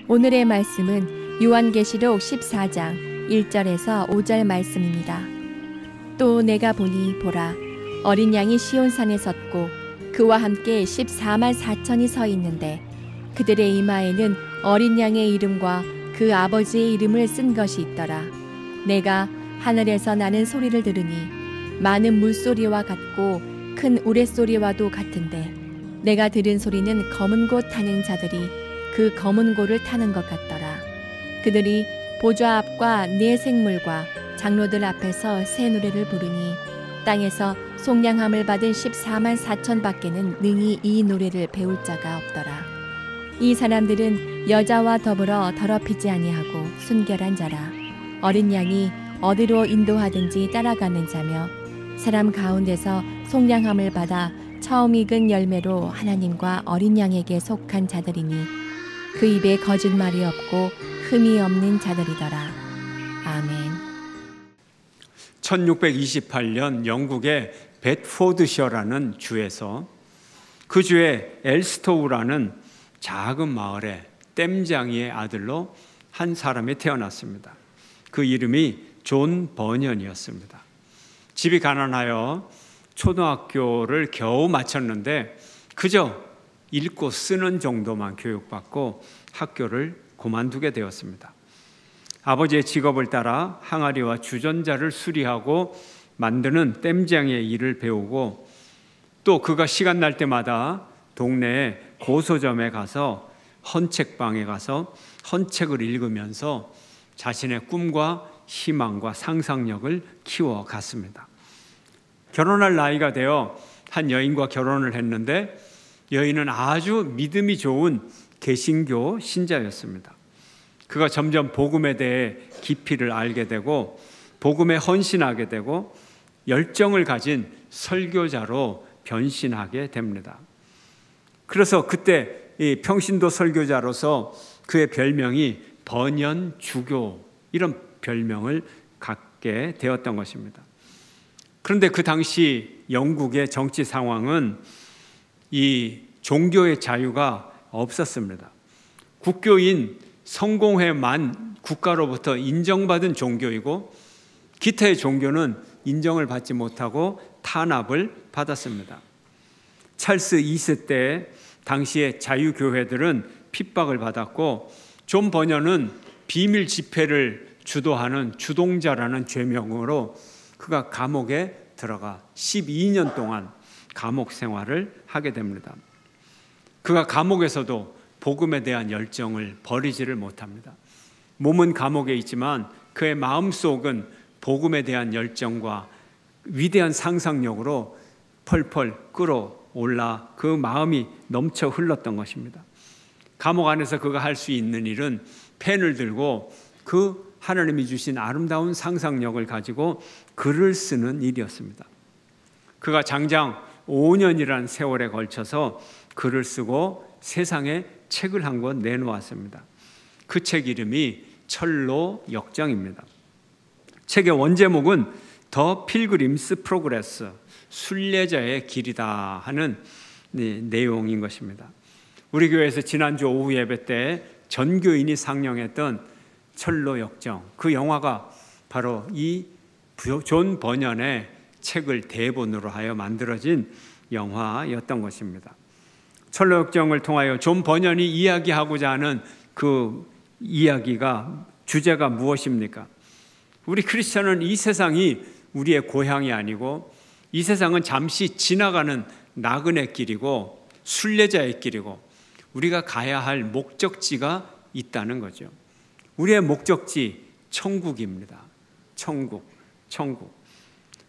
오늘의 말씀은 요한계시록 14장 1절에서 5절 말씀입니다. 또 내가 보니 보라, 어린 양이 시온산에 섰고 그와 함께 14만 4천이 서 있는데 그들의 이마에는 어린 양의 이름과 그 아버지의 이름을 쓴 것이 있더라. 내가 하늘에서 나는 소리를 들으니 많은 물소리와 같고 큰 우레소리와도 같은데 내가 들은 소리는 검은 고 타는 자들이 그 검은 고를 타는 것 같더라. 그들이 보좌 앞과 네 생물과 장로들 앞에서 새 노래를 부르니 땅에서 속량함을 받은 14만 4천 밖에는 능히 이 노래를 배울 자가 없더라. 이 사람들은 여자와 더불어 더럽히지 아니하고 순결한 자라. 어린 양이 어디로 인도하든지 따라가는 자며 사람 가운데서 속량함을 받아 처음 익은 열매로 하나님과 어린 양에게 속한 자들이니 그 입에 거짓말이 없고 흠이 없는 자들이더라. 아멘. 1628년 영국의 bedfordshire라는 주에서 그 주의 엘스토우라는 작은 마을에 땜장이의 아들로 한 사람이 태어났습니다. 그 이름이 존 버년이었습니다. 집이 가난하여 초등학교를 겨우 마쳤는데 그저 읽고 쓰는 정도만 교육받고 학교를 그만두게 되었습니다. 아버지의 직업을 따라 항아리와 주전자를 수리하고 만드는 땜장의 일을 배우고 또 그가 시간 날 때마다 동네에 고서점에 가서 헌책방에 가서 헌책을 읽으면서 자신의 꿈과 희망과 상상력을 키워갔습니다. 결혼할 나이가 되어 한 여인과 결혼을 했는데 여인은 아주 믿음이 좋은 개신교 신자였습니다. 그가 점점 복음에 대해 깊이를 알게 되고 복음에 헌신하게 되고 열정을 가진 설교자로 변신하게 됩니다. 그래서 그때 이 평신도 설교자로서 그의 별명이 번연주교 이런 별명을 갖게 되었던 것입니다. 그런데 그 당시 영국의 정치 상황은 이 종교의 자유가 없었습니다. 국교인 성공회만 국가로부터 인정받은 종교이고 기타의 종교는 인정을 받지 못하고 탄압을 받았습니다. 찰스 2세 때 당시의 자유교회들은 핍박을 받았고 존 버년은 비밀 집회를 주도하는 주동자라는 죄명으로 그가 감옥에 들어가 12년 동안 감옥 생활을 하게 됩니다. 그가 감옥에서도 복음에 대한 열정을 버리지를 못합니다. 몸은 감옥에 있지만 그의 마음속은 복음에 대한 열정과 위대한 상상력으로 펄펄 끓어올라 그 마음이 넘쳐 흘렀던 것입니다. 감옥 안에서 그가 할 수 있는 일은 펜을 들고 그 하나님이 주신 아름다운 상상력을 가지고 글을 쓰는 일이었습니다. 그가 장장 5년이라는 세월에 걸쳐서 글을 쓰고 세상에 책을 한 권 내놓았습니다. 그 책 이름이 철로 역정입니다. 책의 원제목은 더 필그림스 프로그레스, 순례자의 길이다 하는 내용인 것입니다. 우리 교회에서 지난주 오후 예배 때 전교인이 상영했던 철로 역정, 그 영화가 바로 이 존 버년의 책을 대본으로 하여 만들어진 영화였던 것입니다. 철로 역정을 통하여 존 버년이 이야기하고자 하는 그 이야기가 주제가 무엇입니까? 우리 크리스천은 이 세상이 우리의 고향이 아니고 이 세상은 잠시 지나가는 나그네 길이고 순례자의 길이고 우리가 가야 할 목적지가 있다는 거죠. 우리의 목적지 천국입니다. 천국.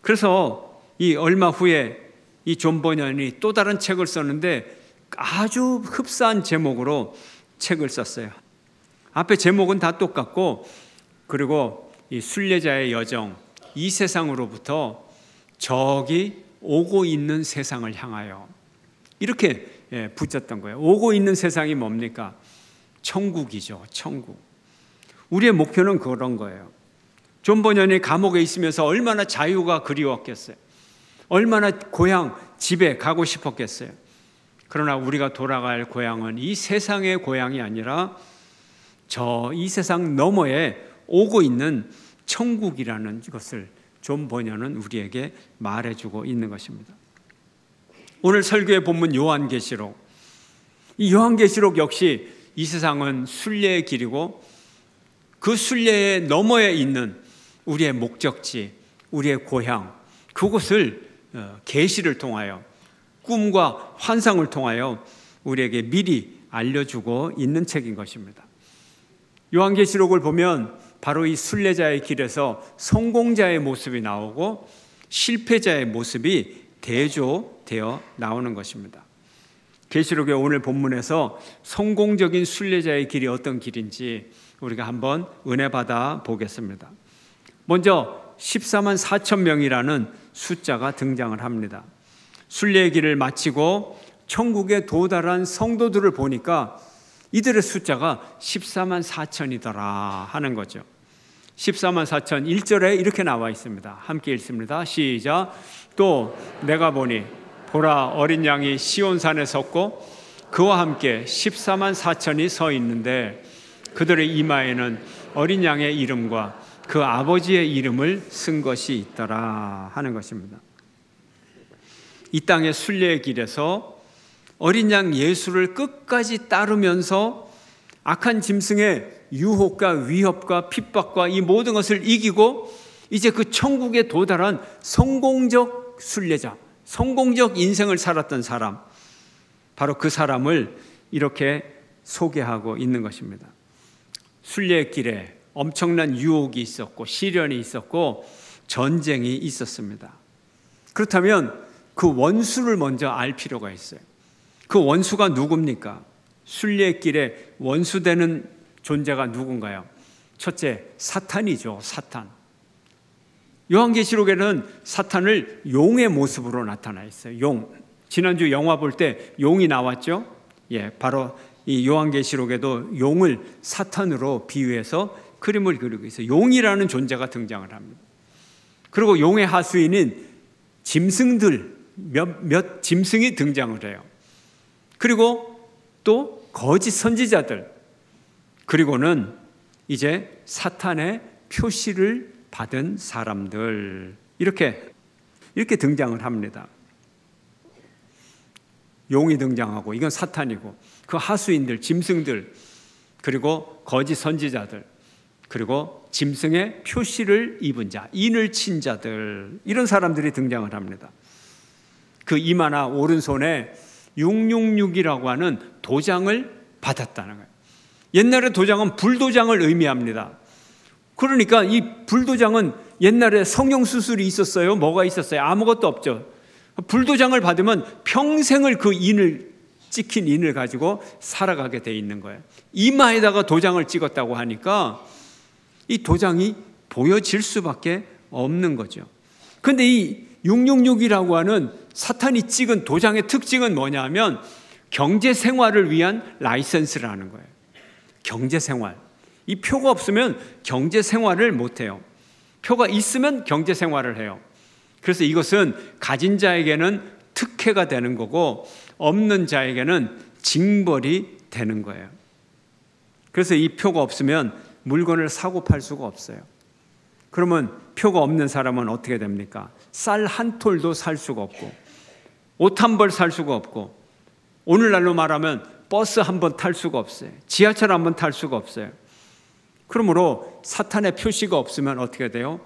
그래서 이 얼마 후에 이 존 버년이 또 다른 책을 썼는데 아주 흡사한 제목으로 책을 썼어요. 앞에 제목은 다 똑같고 그리고 이 순례자의 여정, 이 세상으로부터 저기 오고 있는 세상을 향하여 이렇게 붙였던 거예요. 오고 있는 세상이 뭡니까? 천국이죠. 천국. 우리의 목표는 그런 거예요. 존 버년이 감옥에 있으면서 얼마나 자유가 그리웠겠어요. 얼마나 고향 집에 가고 싶었겠어요. 그러나 우리가 돌아갈 고향은 이 세상의 고향이 아니라 이 세상 너머에 오고 있는 천국이라는 것을 존 버녀는 우리에게 말해주고 있는 것입니다. 오늘 설교의 본문 요한계시록, 이 요한계시록 역시 이 세상은 순례의 길이고 그 순례의 너머에 있는 우리의 목적지, 우리의 고향, 그곳을 계시를 통하여, 꿈과 환상을 통하여 우리에게 미리 알려주고 있는 책인 것입니다. 요한계시록을 보면 바로 이 순례자의 길에서 성공자의 모습이 나오고 실패자의 모습이 대조되어 나오는 것입니다. 계시록의 오늘 본문에서 성공적인 순례자의 길이 어떤 길인지 우리가 한번 은혜 받아 보겠습니다. 먼저 14만 4천 명이라는 숫자가 등장을 합니다. 순례의 길을 마치고 천국에 도달한 성도들을 보니까 이들의 숫자가 14만 4천이더라 하는 거죠. 14만 4천 1절에 이렇게 나와 있습니다. 함께 읽습니다. 시작. 또 내가 보니 보라, 어린 양이 시온산에 섰고 그와 함께 14만 4천이 서 있는데 그들의 이마에는 어린 양의 이름과 그 아버지의 이름을 쓴 것이 있더라 하는 것입니다. 이 땅의 순례의 길에서 어린 양 예수를 끝까지 따르면서 악한 짐승의 유혹과 위협과 핍박과 이 모든 것을 이기고 이제 그 천국에 도달한 성공적 순례자, 성공적 인생을 살았던 사람, 바로 그 사람을 이렇게 소개하고 있는 것입니다. 순례의 길에 엄청난 유혹이 있었고 시련이 있었고 전쟁이 있었습니다. 그렇다면 그 원수를 먼저 알 필요가 있어요. 그 원수가 누굽니까? 순례의 길에 원수되는 존재가 누군가요? 첫째, 사탄이죠. 사탄. 요한계시록에는 사탄을 용의 모습으로 나타나 있어요. 용. 지난주 영화 볼 때 용이 나왔죠? 예, 바로 이 요한계시록에도 용을 사탄으로 비유해서 그림을 그리고 있어요. 용이라는 존재가 등장을 합니다. 그리고 용의 하수인인 짐승들, 몇 짐승이 등장을 해요. 그리고 또 거짓 선지자들, 그리고는 이제 사탄의 표시를 받은 사람들, 이렇게 등장을 합니다. 용이 등장하고 이건 사탄이고 그 하수인들, 짐승들, 그리고 거짓 선지자들, 그리고 짐승의 표시를 입은 자, 인을 친 자들, 이런 사람들이 등장을 합니다. 그 이마나 오른손에 666이라고 하는 도장을 받았다는 거예요. 옛날에 도장은 불도장을 의미합니다. 그러니까 이 불도장은 옛날에 성형수술이 있었어요? 뭐가 있었어요? 아무것도 없죠. 불도장을 받으면 평생을 그 인을, 찍힌 인을 가지고 살아가게 돼 있는 거예요. 이마에다가 도장을 찍었다고 하니까 이 도장이 보여질 수밖에 없는 거죠. 그런데 이 666이라고 하는 사탄이 찍은 도장의 특징은 뭐냐면 경제생활을 위한 라이선스라는 거예요. 경제생활. 이 표가 없으면 경제생활을 못해요. 표가 있으면 경제생활을 해요. 그래서 이것은 가진 자에게는 특혜가 되는 거고 없는 자에게는 징벌이 되는 거예요. 그래서 이 표가 없으면 물건을 사고 팔 수가 없어요. 그러면 표가 없는 사람은 어떻게 됩니까? 쌀 한 톨도 살 수가 없고 옷 한 벌 살 수가 없고 오늘날로 말하면 버스 한 번 탈 수가 없어요. 지하철 한 번 탈 수가 없어요. 그러므로 사탄의 표시가 없으면 어떻게 돼요?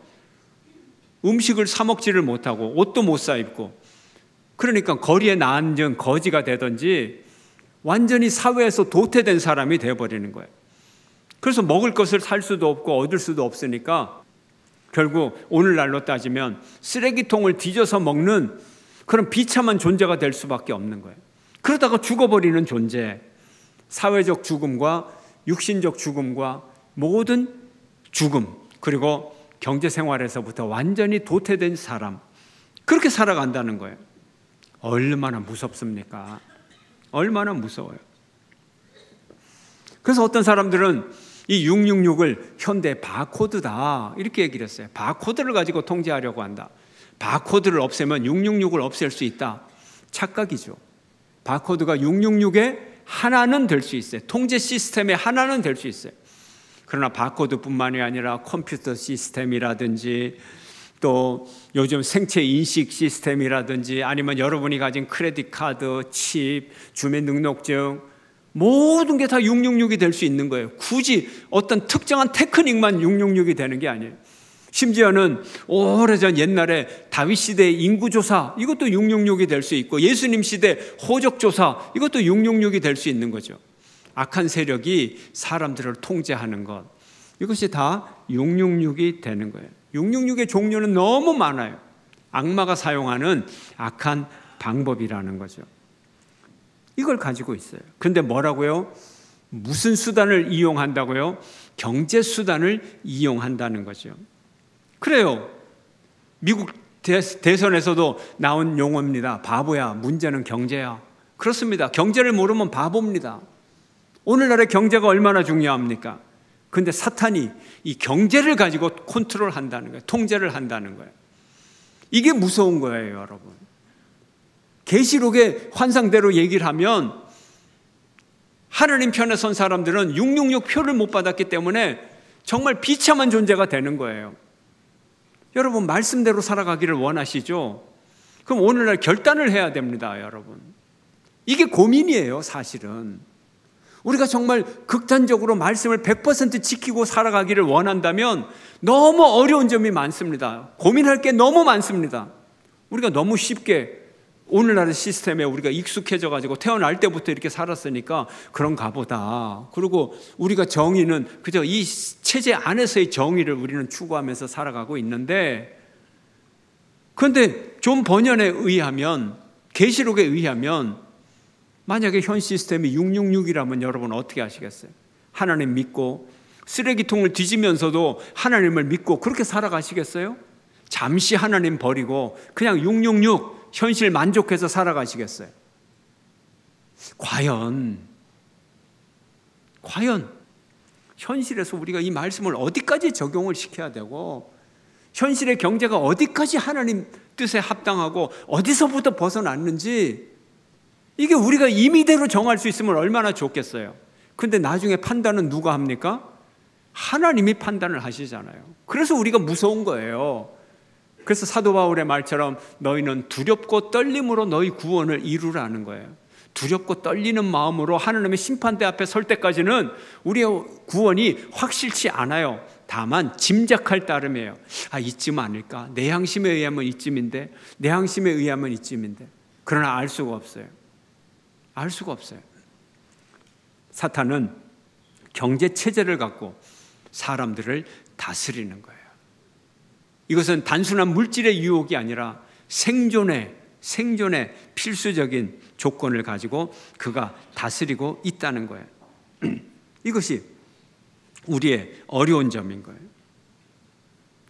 음식을 사 먹지를 못하고 옷도 못 사 입고, 그러니까 거리에 나앉은 거지가 되든지 완전히 사회에서 도태된 사람이 되어버리는 거예요. 그래서 먹을 것을 살 수도 없고 얻을 수도 없으니까 결국 오늘날로 따지면 쓰레기통을 뒤져서 먹는 그런 비참한 존재가 될 수밖에 없는 거예요. 그러다가 죽어버리는 존재, 사회적 죽음과 육신적 죽음과 모든 죽음, 그리고 경제생활에서부터 완전히 도태된 사람, 그렇게 살아간다는 거예요. 얼마나 무섭습니까? 얼마나 무서워요. 그래서 어떤 사람들은 이 666을 현대 바코드다 이렇게 얘기를 했어요. 바코드를 가지고 통제하려고 한다. 바코드를 없애면 666을 없앨 수 있다. 착각이죠. 바코드가 666의 하나는 될 수 있어요. 통제 시스템의 하나는 될 수 있어요. 그러나 바코드뿐만이 아니라 컴퓨터 시스템이라든지 또 요즘 생체 인식 시스템이라든지 아니면 여러분이 가진 크레딧 카드, 칩, 주민등록증 모든 게 다 666이 될 수 있는 거예요. 굳이 어떤 특정한 테크닉만 666이 되는 게 아니에요. 심지어는 오래전 옛날에 다윗 시대의 인구조사 이것도 666이 될 수 있고 예수님 시대 호적조사 이것도 666이 될 수 있는 거죠. 악한 세력이 사람들을 통제하는 것 이것이 다 666이 되는 거예요. 666의 종류는 너무 많아요. 악마가 사용하는 악한 방법이라는 거죠. 이걸 가지고 있어요. 근데 뭐라고요? 무슨 수단을 이용한다고요? 경제 수단을 이용한다는 거죠. 그래요. 미국 대선에서도 나온 용어입니다. 바보야, 문제는 경제야. 그렇습니다. 경제를 모르면 바보입니다. 오늘날의 경제가 얼마나 중요합니까? 근데 사탄이 이 경제를 가지고 컨트롤한다는 거예요. 통제를 한다는 거예요. 이게 무서운 거예요, 여러분. 계시록의 환상대로 얘기를 하면 하나님 편에 선 사람들은 666 표를 못 받았기 때문에 정말 비참한 존재가 되는 거예요. 여러분 말씀대로 살아가기를 원하시죠? 그럼 오늘날 결단을 해야 됩니다, 여러분. 이게 고민이에요, 사실은. 우리가 정말 극단적으로 말씀을 100% 지키고 살아가기를 원한다면 너무 어려운 점이 많습니다. 고민할 게 너무 많습니다. 우리가 너무 쉽게 오늘날의 시스템에 우리가 익숙해져 가지고 태어날 때부터 이렇게 살았으니까 그런가 보다. 그리고 우리가 정의는 그저 이 체제 안에서의 정의를 우리는 추구하면서 살아가고 있는데, 그런데 존 버년에 의하면, 계시록에 의하면 만약에 현 시스템이 666이라면 여러분 어떻게 하시겠어요? 하나님 믿고 쓰레기통을 뒤지면서도 하나님을 믿고 그렇게 살아가시겠어요? 잠시 하나님 버리고 그냥 666 현실 만족해서 살아가시겠어요? 과연 현실에서 우리가 이 말씀을 어디까지 적용을 시켜야 되고 현실의 경제가 어디까지 하나님 뜻에 합당하고 어디서부터 벗어났는지 이게 우리가 임의대로 정할 수 있으면 얼마나 좋겠어요. 근데 나중에 판단은 누가 합니까? 하나님이 판단을 하시잖아요. 그래서 우리가 무서운 거예요. 그래서 사도 바울의 말처럼 너희는 두렵고 떨림으로 너희 구원을 이루라는 거예요. 두렵고 떨리는 마음으로 하나님의 심판대 앞에 설 때까지는 우리의 구원이 확실치 않아요. 다만 짐작할 따름이에요. 이쯤 아닐까? 내 양심에 의하면 이쯤인데, 내 양심에 의하면 이쯤인데. 그러나 알 수가 없어요. 알 수가 없어요. 사탄은 경제 체제를 갖고 사람들을 다스리는 거예요. 이것은 단순한 물질의 유혹이 아니라 생존의 필수적인 조건을 가지고 그가 다스리고 있다는 거예요. 이것이 우리의 어려운 점인 거예요.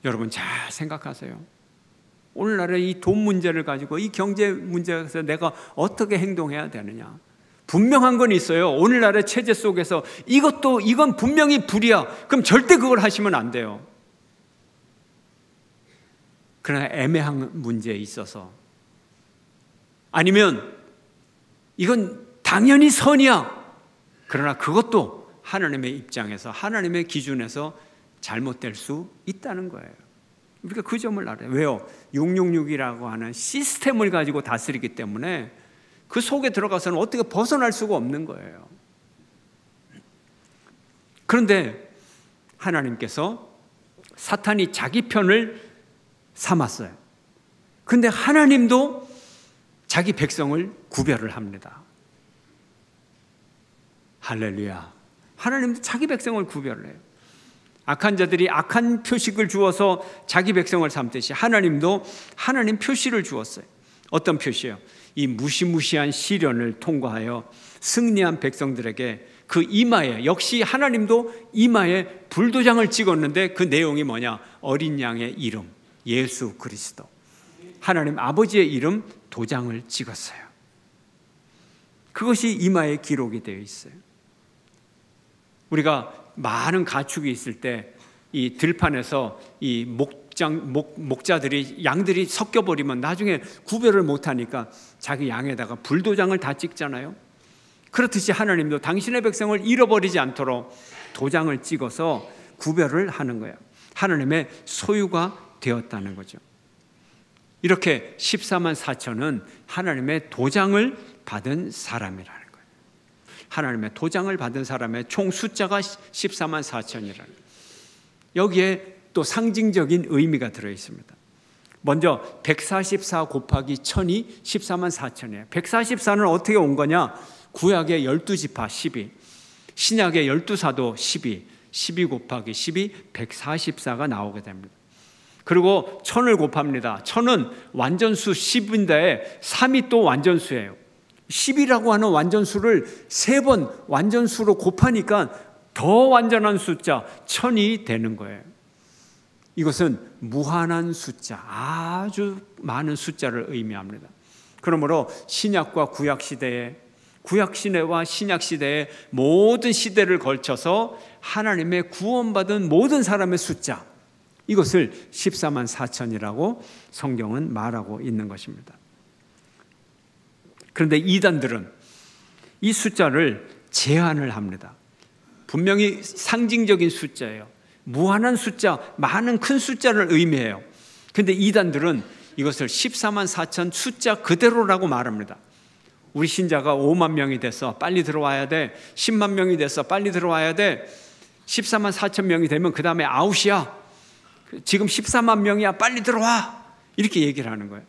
여러분 잘 생각하세요. 오늘날의 이 돈 문제를 가지고 이 경제 문제에서 내가 어떻게 행동해야 되느냐. 분명한 건 있어요. 오늘날의 체제 속에서 이건 분명히 불이야. 그럼 절대 그걸 하시면 안 돼요. 그러나 애매한 문제에 있어서 아니면 이건 당연히 선이야. 그러나 그것도 하나님의 입장에서 하나님의 기준에서 잘못될 수 있다는 거예요. 우리가 그 점을 알아요. 왜요? 666이라고 하는 시스템을 가지고 다스리기 때문에 그 속에 들어가서는 어떻게 벗어날 수가 없는 거예요. 그런데 하나님께서 사탄이 자기 편을 삼았어요. 그런데 하나님도 자기 백성을 구별을 합니다. 할렐루야. 하나님도 자기 백성을 구별을 해요. 악한 자들이 악한 표식을 주어서 자기 백성을 삼듯이 하나님도 하나님 표시를 주었어요. 어떤 표시요? 이 무시무시한 시련을 통과하여 승리한 백성들에게 그 이마에, 역시 하나님도 이마에 불도장을 찍었는데 그 내용이 뭐냐? 어린 양의 이름, 예수 그리스도, 하나님 아버지의 이름 도장을 찍었어요. 그것이 이마에 기록이 되어 있어요. 우리가 많은 가축이 있을 때 이 들판에서 이 목자들이 양들이 섞여버리면 나중에 구별을 못하니까 자기 양에다가 불도장을 다 찍잖아요. 그렇듯이 하나님도 당신의 백성을 잃어버리지 않도록 도장을 찍어서 구별을 하는 거예요. 하나님의 소유가 되었다는 거죠. 이렇게 14만 4천은 하나님의 도장을 받은 사람이라는 거예요. 하나님의 도장을 받은 사람의 총 숫자가 14만 4천이라는 거예요. 여기에 또 상징적인 의미가 들어있습니다. 먼저 144 곱하기 1000이 14만 4천이에요. 144는 어떻게 온 거냐? 구약의 12지파 12, 신약의 12사도 12, 12 곱하기 12, 144가 나오게 됩니다. 그리고 1000을 곱합니다. 1000은 완전수 10인데 3이 또 완전수예요. 10이라고 하는 완전수를 3번 완전수로 곱하니까 더 완전한 숫자 1000이 되는 거예요. 이것은 무한한 숫자, 아주 많은 숫자를 의미합니다. 그러므로 신약과 구약 시대에, 구약 시대와 신약 시대의 모든 시대를 걸쳐서 하나님의 구원받은 모든 사람의 숫자, 이것을 14만 4천이라고 성경은 말하고 있는 것입니다. 그런데 이단들은 이 숫자를 제한을 합니다. 분명히 상징적인 숫자예요. 무한한 숫자, 많은 큰 숫자를 의미해요. 그런데 이단들은 이것을 14만 4천 숫자 그대로라고 말합니다. 우리 신자가 5만 명이 돼서 빨리 들어와야 돼. 10만 명이 돼서 빨리 들어와야 돼. 14만 4천 명이 되면 그 다음에 아웃이야. 지금 14만 명이야. 빨리 들어와. 이렇게 얘기를 하는 거예요.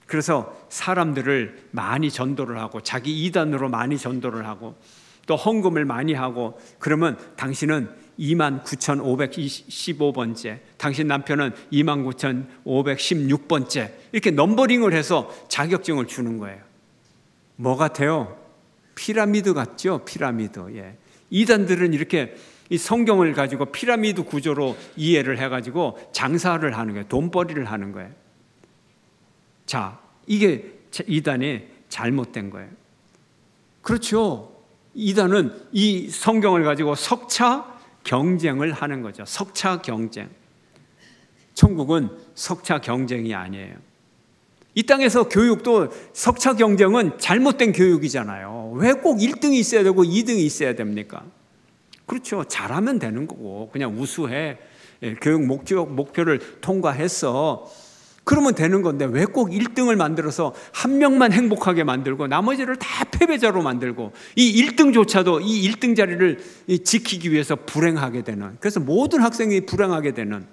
그래서 사람들을 많이 전도를 하고 자기 이단으로 많이 전도를 하고 또 헌금을 많이 하고 그러면 당신은 29,515번째, 당신 남편은 29,516번째 이렇게 넘버링을 해서 자격증을 주는 거예요. 뭐 같아요? 피라미드 같죠? 피라미드. 예. 이단들은 이렇게 이 성경을 가지고 피라미드 구조로 이해를 해가지고 장사를 하는 거예요. 돈벌이를 하는 거예요. 자, 이게 이단이 잘못된 거예요. 그렇죠. 이단은 이 성경을 가지고 석차 경쟁을 하는 거죠. 석차 경쟁. 천국은 석차 경쟁이 아니에요. 이 땅에서 교육도 석차 경쟁은 잘못된 교육이잖아요. 왜 꼭 1등이 있어야 되고 2등이 있어야 됩니까? 그렇죠. 잘하면 되는 거고 그냥 우수해. 교육 목표를 통과했어. 그러면 되는 건데 왜 꼭 1등을 만들어서 한 명만 행복하게 만들고 나머지를 다 패배자로 만들고 이 1등조차도 이 1등 자리를 지키기 위해서 불행하게 되는, 그래서 모든 학생이 불행하게 되는,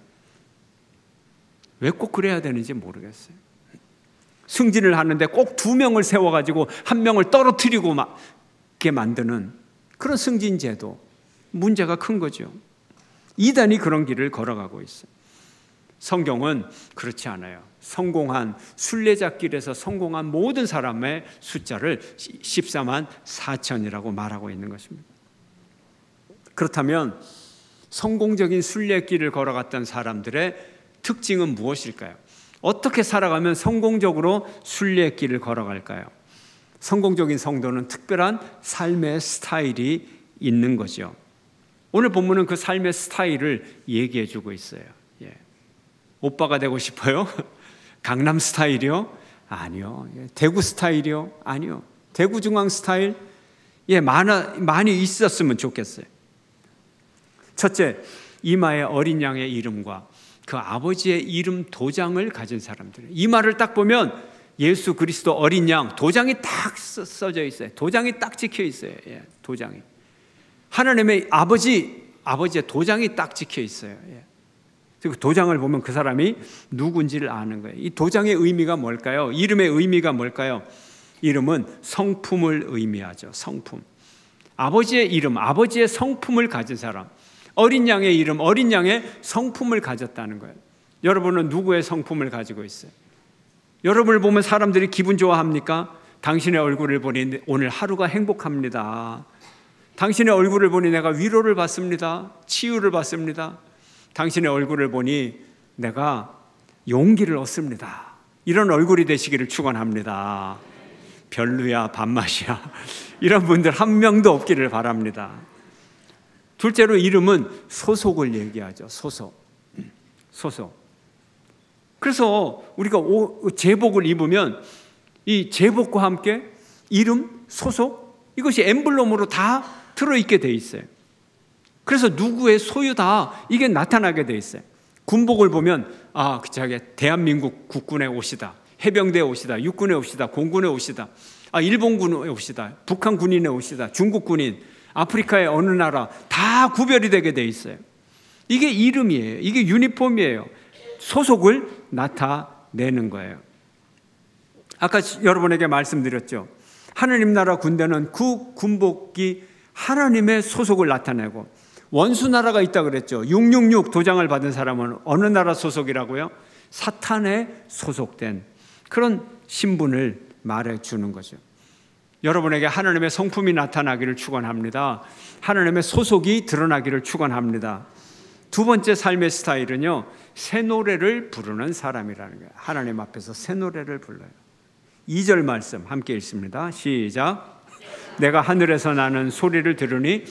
왜 꼭 그래야 되는지 모르겠어요. 승진을 하는데 꼭 2명을 세워가지고 1명을 떨어뜨리고 게 만드는 그런 승진제도, 문제가 큰 거죠. 이단이 그런 길을 걸어가고 있어요. 성경은 그렇지 않아요. 성공한 순례자길에서 성공한 모든 사람의 숫자를 14만 4천이라고 말하고 있는 것입니다. 그렇다면 성공적인 순례길을 걸어갔던 사람들의 특징은 무엇일까요? 어떻게 살아가면 성공적으로 순례길을 걸어갈까요? 성공적인 성도는 특별한 삶의 스타일이 있는 거죠. 오늘 본문은 그 삶의 스타일을 얘기해 주고 있어요. 오빠가 되고 싶어요? 강남 스타일이요? 아니요. 대구 스타일이요? 아니요. 대구 중앙 스타일? 많이 있었으면 좋겠어요. 첫째, 이마에 어린 양의 이름과 그 아버지의 이름 도장을 가진 사람들. 이마를 딱 보면 예수 그리스도 어린 양 도장이 딱 써져 있어요. 도장이 딱 찍혀 있어요. 도장이. 하나님의 아버지의 도장이 딱 찍혀 있어요. 그 도장을 보면 그 사람이 누군지를 아는 거예요. 이 도장의 의미가 뭘까요? 이름의 의미가 뭘까요? 이름은 성품을 의미하죠. 성품. 아버지의 이름, 아버지의 성품을 가진 사람. 어린 양의 이름, 어린 양의 성품을 가졌다는 거예요. 여러분은 누구의 성품을 가지고 있어요? 여러분을 보면 사람들이 기분 좋아합니까? 당신의 얼굴을 보니 오늘 하루가 행복합니다. 당신의 얼굴을 보니 내가 위로를 받습니다. 치유를 받습니다. 당신의 얼굴을 보니 내가 용기를 얻습니다. 이런 얼굴이 되시기를 축원합니다. 별로야, 밥맛이야. 이런 분들 한 명도 없기를 바랍니다. 둘째로 이름은 소속을 얘기하죠. 소속. 그래서 우리가 제복을 입으면 이 제복과 함께 이름, 소속, 이것이 엠블럼으로 다 들어있게 돼 있어요. 그래서 누구의 소유다 이게 나타나게 돼 있어요. 군복을 보면 저게 대한민국 국군의 옷이다, 해병대 옷이다, 육군의 옷이다, 공군의 옷이다, 일본군의 옷이다, 북한 군인의 옷이다, 중국 군인, 아프리카의 어느 나라 다 구별이 되게 돼 있어요. 이게 이름이에요. 이게 유니폼이에요. 소속을 나타내는 거예요. 아까 여러분에게 말씀드렸죠. 하느님 나라 군대는 그 군복이 하나님의 소속을 나타내고, 원수 나라가 있다 그랬죠. 666 도장을 받은 사람은 어느 나라 소속이라고요? 사탄에 소속된 그런 신분을 말해주는 거죠. 여러분에게 하나님의 성품이 나타나기를 축원합니다. 하나님의 소속이 드러나기를 축원합니다. 두 번째 삶의 스타일은요, 새 노래를 부르는 사람이라는 거예요. 하나님 앞에서 새 노래를 불러요. 2절 말씀 함께 읽습니다. 시작. 내가 하늘에서 나는 소리를 들으니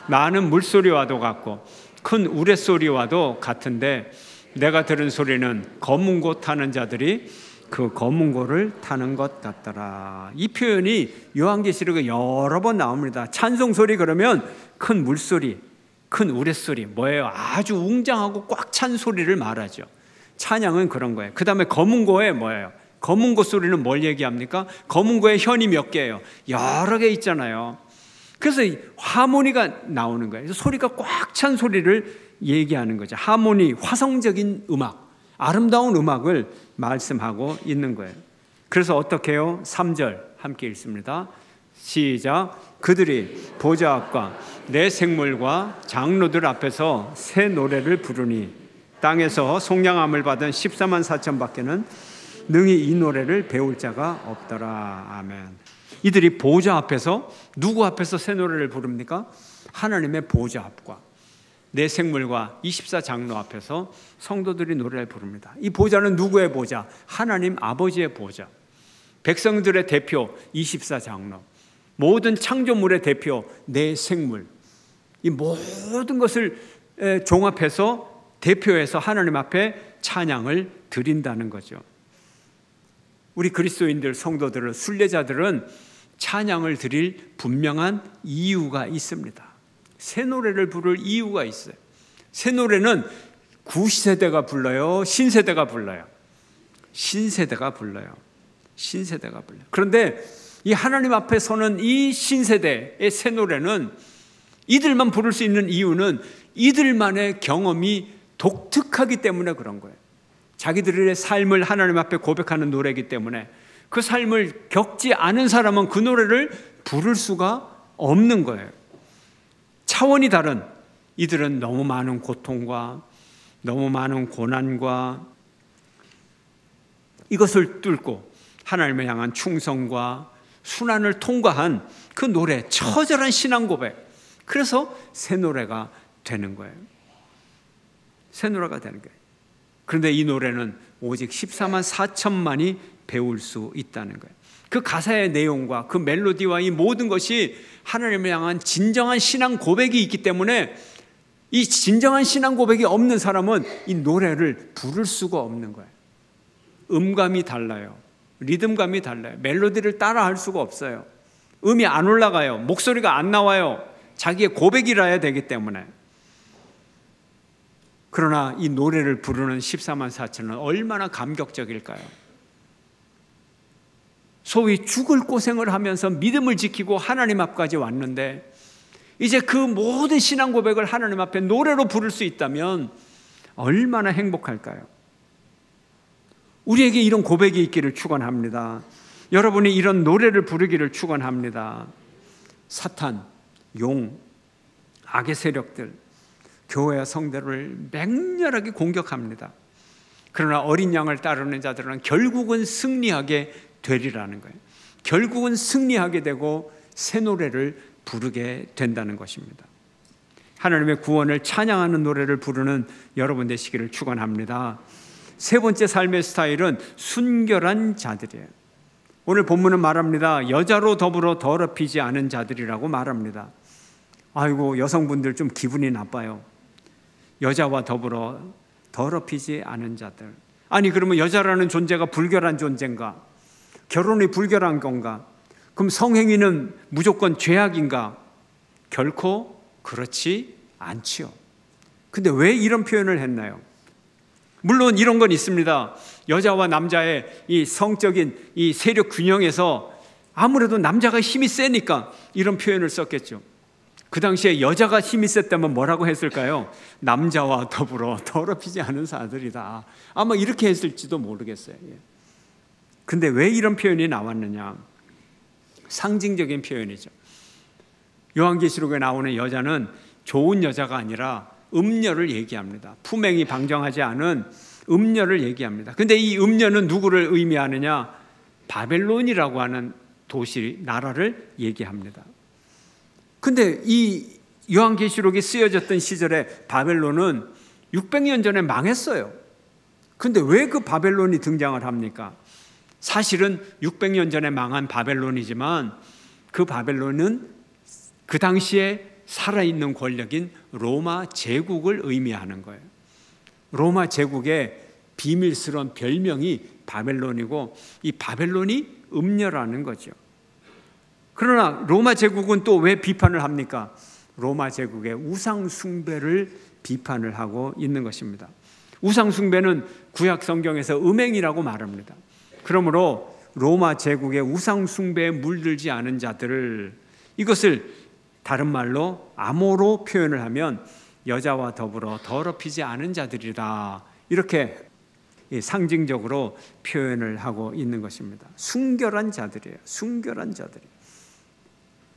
많은 물소리와도 같고 큰 우레소리와도 같은데, 내가 들은 소리는 검은 고 타는 자들이 그 검은 고를 타는 것 같더라. 이 표현이 요한계시록에 여러 번 나옵니다. 찬송소리 그러면 큰 물소리, 큰 우레소리, 뭐예요? 아주 웅장하고 꽉 찬 소리를 말하죠. 찬양은 그런 거예요. 그 다음에 검은 고에 뭐예요? 검은 고 소리는 뭘 얘기합니까? 검은 고에 현이 몇 개예요? 여러 개 있잖아요. 그래서 하모니가 나오는 거예요. 그래서 소리가 꽉 찬 소리를 얘기하는 거죠. 하모니, 화성적인 음악, 아름다운 음악을 말씀하고 있는 거예요. 그래서 어떻게 해요? 3절 함께 읽습니다. 시작. 그들이 보좌 앞과 내 생물과 장로들 앞에서 새 노래를 부르니 땅에서 속량함을 받은 14만 4천 밖에는 능히 이 노래를 배울 자가 없더라. 아멘. 이들이 보좌 앞에서, 누구 앞에서 새 노래를 부릅니까? 하나님의 보좌 앞과 내 생물과 24장로 앞에서 성도들이 노래를 부릅니다. 이 보좌는 누구의 보좌? 하나님 아버지의 보좌. 백성들의 대표 24장로, 모든 창조물의 대표 내 생물, 이 모든 것을 종합해서 대표해서 하나님 앞에 찬양을 드린다는 거죠. 우리 그리스도인들, 성도들은, 순례자들은 찬양을 드릴 분명한 이유가 있습니다. 새 노래를 부를 이유가 있어요. 새 노래는 구세대가 불러요? 신세대가 불러요? 신세대가 불러요. 신세대가 불러요. 그런데 이 하나님 앞에 서는 이 신세대의 새 노래는 이들만 부를 수 있는 이유는 이들만의 경험이 독특하기 때문에 그런 거예요. 자기들의 삶을 하나님 앞에 고백하는 노래이기 때문에 그 삶을 겪지 않은 사람은 그 노래를 부를 수가 없는 거예요. 차원이 다른, 이들은 너무 많은 고통과 너무 많은 고난과 이것을 뚫고 하나님을 향한 충성과 순환을 통과한 그 노래, 처절한 신앙 고백, 그래서 새 노래가 되는 거예요. 새 노래가 되는 거예요. 그런데 이 노래는 오직 14만 4천만이 배울 수 있다는 거예요. 그 가사의 내용과 그 멜로디와 이 모든 것이 하나님을 향한 진정한 신앙 고백이 있기 때문에 이 진정한 신앙 고백이 없는 사람은 이 노래를 부를 수가 없는 거예요. 음감이 달라요. 리듬감이 달라요. 멜로디를 따라 할 수가 없어요. 음이 안 올라가요. 목소리가 안 나와요. 자기의 고백이라야 되기 때문에. 그러나 이 노래를 부르는 14만 4천은 얼마나 감격적일까요? 소위 죽을 고생을 하면서 믿음을 지키고 하나님 앞까지 왔는데 이제 그 모든 신앙 고백을 하나님 앞에 노래로 부를 수 있다면 얼마나 행복할까요? 우리에게 이런 고백이 있기를 축원합니다. 여러분이 이런 노래를 부르기를 축원합니다. 사탄, 용, 악의 세력들, 교회와 성도를 맹렬하게 공격합니다. 그러나 어린 양을 따르는 자들은 결국은 승리하게 되리라는 거예요. 결국은 승리하게 되고 새 노래를 부르게 된다는 것입니다. 하나님의 구원을 찬양하는 노래를 부르는 여러분 되시기를 축원합니다. 세 번째 삶의 스타일은 순결한 자들이에요. 오늘 본문은 말합니다. 여자로 더불어 더럽히지 않은 자들이라고 말합니다. 아이고, 여성분들 좀 기분이 나빠요. 여자와 더불어 더럽히지 않은 자들. 아니 그러면 여자라는 존재가 불결한 존재인가? 결혼이 불결한 건가? 그럼 성행위는 무조건 죄악인가? 결코 그렇지 않지요. 근데 왜 이런 표현을 했나요? 물론 이런 건 있습니다. 여자와 남자의 이 성적인 이 세력 균형에서 아무래도 남자가 힘이 세니까 이런 표현을 썼겠죠. 그 당시에 여자가 힘이 셌다면 뭐라고 했을까요? 남자와 더불어 더럽히지 않은 사들이다. 아마 이렇게 했을지도 모르겠어요. 근데 왜 이런 표현이 나왔느냐? 상징적인 표현이죠. 요한계시록에 나오는 여자는 좋은 여자가 아니라 음녀를 얘기합니다. 품행이 방정하지 않은 음녀를 얘기합니다. 근데 이 음녀는 누구를 의미하느냐? 바벨론이라고 하는 도시, 나라를 얘기합니다. 근데 이 요한계시록이 쓰여졌던 시절에 바벨론은 600년 전에 망했어요. 근데 왜 그 바벨론이 등장을 합니까? 사실은 600년 전에 망한 바벨론이지만 그 바벨론은 그 당시에 살아있는 권력인 로마 제국을 의미하는 거예요. 로마 제국의 비밀스러운 별명이 바벨론이고 이 바벨론이 음녀라는 거죠. 그러나 로마 제국은 또 왜 비판을 합니까? 로마 제국의 우상 숭배를 비판을 하고 있는 것입니다. 우상 숭배는 구약 성경에서 음행이라고 말합니다. 그러므로 로마 제국의 우상 숭배에 물들지 않은 자들을, 이것을 다른 말로 암호로 표현을 하면 여자와 더불어 더럽히지 않은 자들이다, 이렇게 상징적으로 표현을 하고 있는 것입니다. 순결한 자들이에요. 순결한 자들이.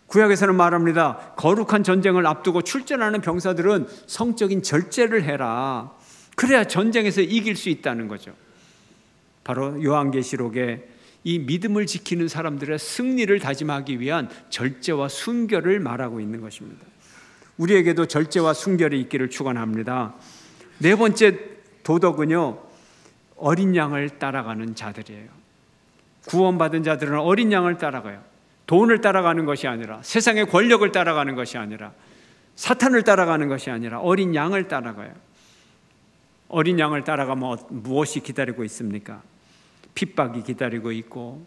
구약에서는 말합니다. 거룩한 전쟁을 앞두고 출전하는 병사들은 성적인 절제를 해라. 그래야 전쟁에서 이길 수 있다는 거죠. 바로 요한계시록에 이 믿음을 지키는 사람들의 승리를 다짐하기 위한 절제와 순결을 말하고 있는 것입니다. 우리에게도 절제와 순결이 있기를 축원합니다. 네 번째 도덕은요, 어린 양을 따라가는 자들이에요. 구원받은 자들은 어린 양을 따라가요. 돈을 따라가는 것이 아니라, 세상의 권력을 따라가는 것이 아니라, 사탄을 따라가는 것이 아니라 어린 양을 따라가요. 어린 양을 따라가면 무엇이 기다리고 있습니까? 핍박이 기다리고 있고,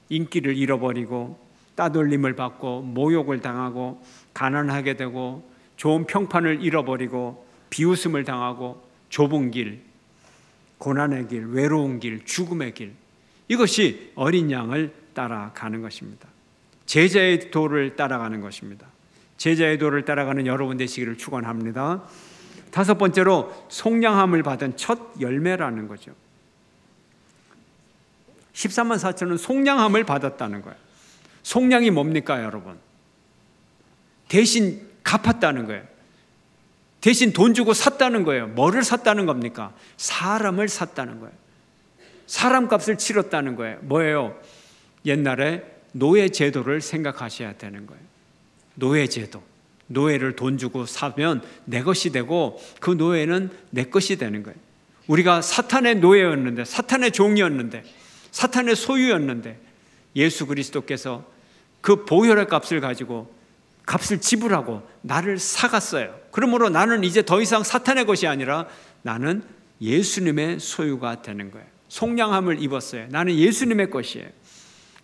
인기를 잃어버리고, 따돌림을 받고, 모욕을 당하고, 가난하게 되고, 좋은 평판을 잃어버리고, 비웃음을 당하고, 좁은 길, 고난의 길, 외로운 길, 죽음의 길, 이것이 어린 양을 따라가는 것입니다. 제자의 도를 따라가는 것입니다. 제자의 도를 따라가는 여러분 되시기를 축원합니다. 다섯 번째로 속량함을 받은 첫 열매라는 거죠. 13만 4천은 속량함을 받았다는 거예요. 속량이 뭡니까, 여러분? 대신 갚았다는 거예요. 대신 돈 주고 샀다는 거예요. 뭐를 샀다는 겁니까? 사람을 샀다는 거예요. 사람 값을 치렀다는 거예요. 뭐예요? 옛날에 노예 제도를 생각하셔야 되는 거예요. 노예 제도. 노예를 돈 주고 사면 내 것이 되고 그 노예는 내 것이 되는 거예요. 우리가 사탄의 노예였는데, 사탄의 종이었는데, 사탄의 소유였는데 예수 그리스도께서 그 보혈의 값을 가지고 값을 지불하고 나를 사갔어요. 그러므로 나는 이제 더 이상 사탄의 것이 아니라 나는 예수님의 소유가 되는 거예요. 속량함을 입었어요. 나는 예수님의 것이에요.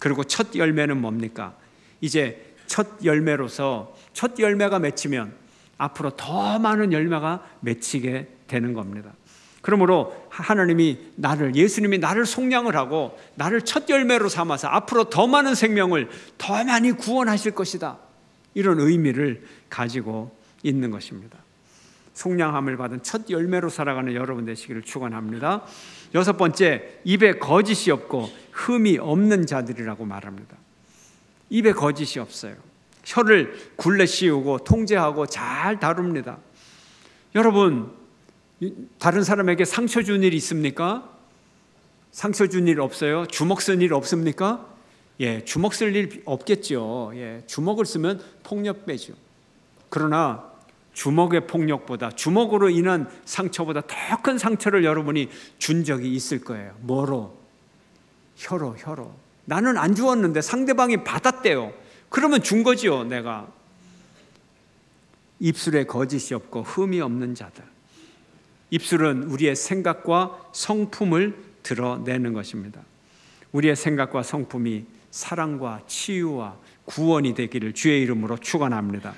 그리고 첫 열매는 뭡니까? 이제 첫 열매로서, 첫 열매가 맺히면 앞으로 더 많은 열매가 맺히게 되는 겁니다. 그러므로 하나님이 예수님이 나를 속량을 하고 나를 첫 열매로 삼아서 앞으로 더 많은 생명을 더 많이 구원하실 것이다, 이런 의미를 가지고 있는 것입니다. 속량함을 받은 첫 열매로 살아가는 여러분 되시기를 축원합니다. 여섯 번째, 입에 거짓이 없고 흠이 없는 자들이라고 말합니다. 입에 거짓이 없어요. 혀를 굴레 씌우고 통제하고 잘 다룹니다. 여러분, 다른 사람에게 상처 준 일 있습니까? 상처 준 일 없어요? 주먹 쓴 일 없습니까? 예, 주먹 쓸 일 없겠죠. 예, 주먹을 쓰면 폭력배죠. 그러나 주먹의 폭력보다, 주먹으로 인한 상처보다 더 큰 상처를 여러분이 준 적이 있을 거예요. 뭐로? 혀로. 나는 안 주었는데 상대방이 받았대요. 그러면 준 거지요, 내가. 입술에 거짓이 없고 흠이 없는 자들. 입술은 우리의 생각과 성품을 드러내는 것입니다. 우리의 생각과 성품이 사랑과 치유와 구원이 되기를 주의 이름으로 축원합니다.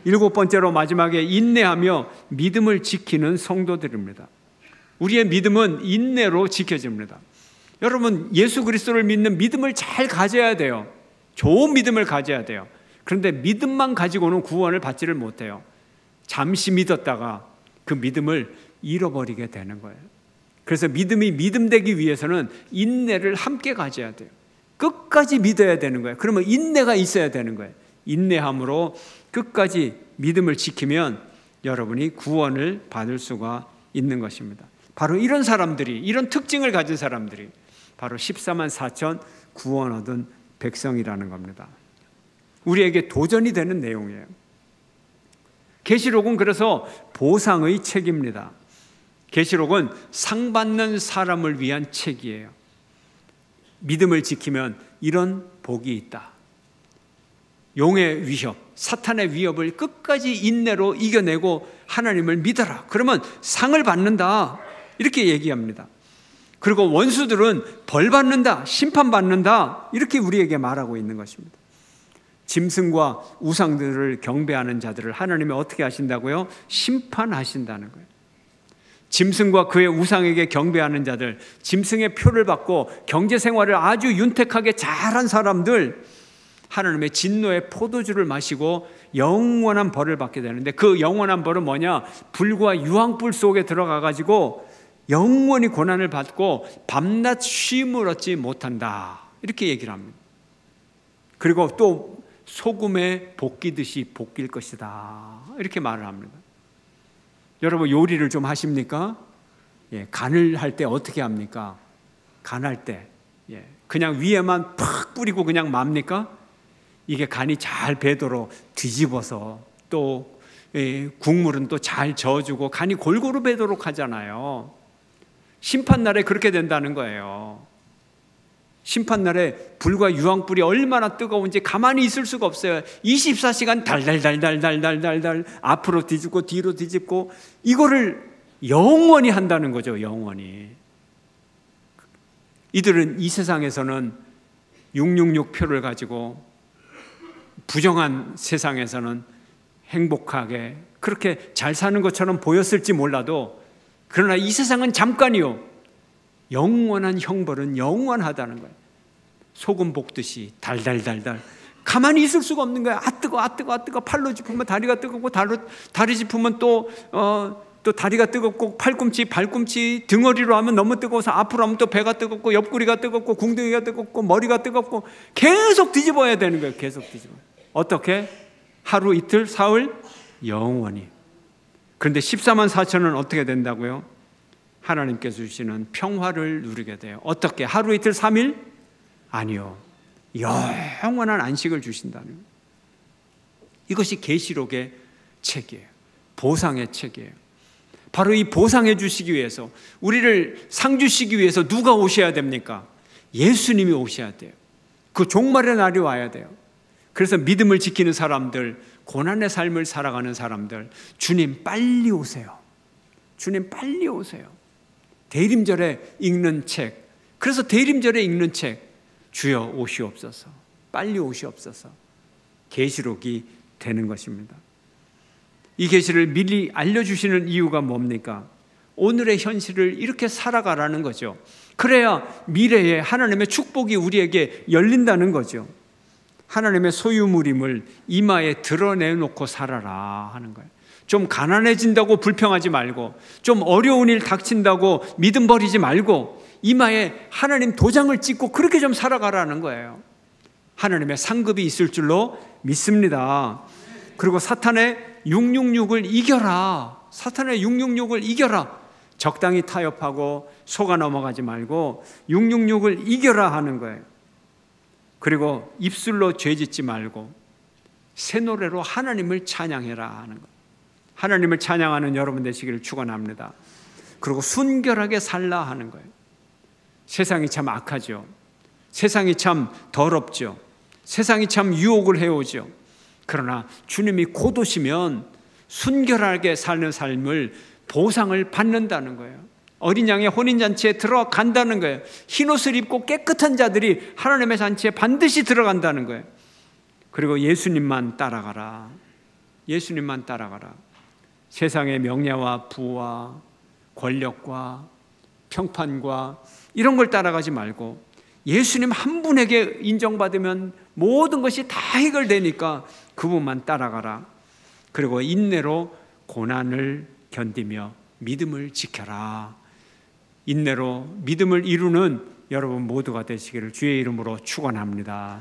7번째로 마지막에 인내하며 믿음을 지키는 성도들입니다. 우리의 믿음은 인내로 지켜집니다. 여러분, 예수 그리스도를 믿는 믿음을 잘 가져야 돼요. 좋은 믿음을 가져야 돼요. 그런데 믿음만 가지고는 구원을 받지를 못해요. 잠시 믿었다가 그 믿음을 잃어버리게 되는 거예요. 그래서 믿음이 믿음되기 위해서는 인내를 함께 가져야 돼요. 끝까지 믿어야 되는 거예요. 그러면 인내가 있어야 되는 거예요. 인내함으로 끝까지 믿음을 지키면 여러분이 구원을 받을 수가 있는 것입니다. 바로 이런 사람들이, 이런 특징을 가진 사람들이 바로 14만 4천 구원 얻은 백성이라는 겁니다. 우리에게 도전이 되는 내용이에요. 계시록은 그래서 보상의 책입니다. 계시록은 상 받는 사람을 위한 책이에요. 믿음을 지키면 이런 복이 있다. 용의 위협, 사탄의 위협을 끝까지 인내로 이겨내고 하나님을 믿어라. 그러면 상을 받는다. 이렇게 얘기합니다. 그리고 원수들은 벌 받는다, 심판 받는다. 이렇게 우리에게 말하고 있는 것입니다. 짐승과 우상들을 경배하는 자들을 하나님이 어떻게 하신다고요? 심판하신다는 거예요. 짐승과 그의 우상에게 경배하는 자들, 짐승의 표를 받고 경제생활을 아주 윤택하게 잘한 사람들, 하나님의 진노의 포도주를 마시고 영원한 벌을 받게 되는데, 그 영원한 벌은 뭐냐? 불과 유황불 속에 들어가가지고 영원히 고난을 받고 밤낮 쉼을 얻지 못한다. 이렇게 얘기를 합니다. 그리고 또 소금에 볶이듯이 볶일 것이다. 이렇게 말을 합니다. 여러분, 요리를 좀 하십니까? 예, 간을 할 때 어떻게 합니까? 간할 때 그냥 위에만 팍 뿌리고 그냥 맙니까? 이게 간이 잘 배도록 뒤집어서 또 국물은 또 잘 저어주고 간이 골고루 배도록 하잖아요. 심판날에 그렇게 된다는 거예요. 심판날에 불과 유황불이 얼마나 뜨거운지 가만히 있을 수가 없어요. 24시간 달달달달달달달 앞으로 뒤집고 뒤로 뒤집고 이거를 영원히 한다는 거죠. 영원히. 이들은 이 세상에서는 666표를 가지고 부정한 세상에서는 행복하게 그렇게 잘 사는 것처럼 보였을지 몰라도, 그러나 이 세상은 잠깐이요, 영원한 형벌은 영원하다는 거예요. 소금 볶듯이 달달달달 가만히 있을 수가 없는 거예요. 아 뜨거, 아 뜨거, 아 뜨거. 팔로 짚으면 다리가 뜨겁고 다리 짚으면 또 다리가 뜨겁고 팔꿈치, 발꿈치, 등허리로 하면 너무 뜨거워서 앞으로 하면 또 배가 뜨겁고 옆구리가 뜨겁고 궁둥이가 뜨겁고 머리가 뜨겁고 계속 뒤집어야 되는 거예요. 계속 뒤집어. 어떻게? 하루, 이틀, 사흘, 영원히. 그런데 14만 4천은 어떻게 된다고요? 하나님께서 주시는 평화를 누리게 돼요. 어떻게? 하루, 이틀, 3일? 아니요. 영원한 안식을 주신다는 거예요. 이것이 계시록의 책이에요. 보상의 책이에요. 바로 이 보상해 주시기 위해서, 우리를 상 주시기 위해서 누가 오셔야 됩니까? 예수님이 오셔야 돼요. 그 종말의 날이 와야 돼요. 그래서 믿음을 지키는 사람들, 고난의 삶을 살아가는 사람들, 주님 빨리 오세요. 주님 빨리 오세요. 대림절에 읽는 책, 그래서 대림절에 읽는 책, 주여 오시옵소서, 빨리 오시옵소서, 계시록이 되는 것입니다. 이 계시를 미리 알려주시는 이유가 뭡니까? 오늘의 현실을 이렇게 살아가라는 거죠. 그래야 미래에 하나님의 축복이 우리에게 열린다는 거죠. 하나님의 소유물임을 이마에 드러내놓고 살아라 하는 거예요. 좀 가난해진다고 불평하지 말고, 좀 어려운 일 닥친다고 믿음 버리지 말고 이마에 하나님 도장을 찍고 그렇게 좀 살아가라는 거예요. 하나님의 상급이 있을 줄로 믿습니다. 그리고 사탄의 666을 이겨라. 사탄의 666을 이겨라. 적당히 타협하고 속아 넘어가지 말고 666을 이겨라 하는 거예요. 그리고 입술로 죄짓지 말고 새 노래로 하나님을 찬양해라 하는 거예요. 하나님을 찬양하는 여러분 되시기를 축원합니다. 그리고 순결하게 살라 하는 거예요. 세상이 참 악하죠. 세상이 참 더럽죠. 세상이 참 유혹을 해오죠. 그러나 주님이 곧 오시면 순결하게 사는 삶을 보상을 받는다는 거예요. 어린 양의 혼인잔치에 들어간다는 거예요. 흰옷을 입고 깨끗한 자들이 하나님의 잔치에 반드시 들어간다는 거예요. 그리고 예수님만 따라가라. 예수님만 따라가라. 세상의 명예와 부와 권력과 평판과 이런 걸 따라가지 말고 예수님 한 분에게 인정받으면 모든 것이 다 해결되니까 그분만 따라가라. 그리고 인내로 고난을 견디며 믿음을 지켜라. 인내로 믿음을 이루는 여러분 모두가 되시기를 주의 이름으로 축원합니다.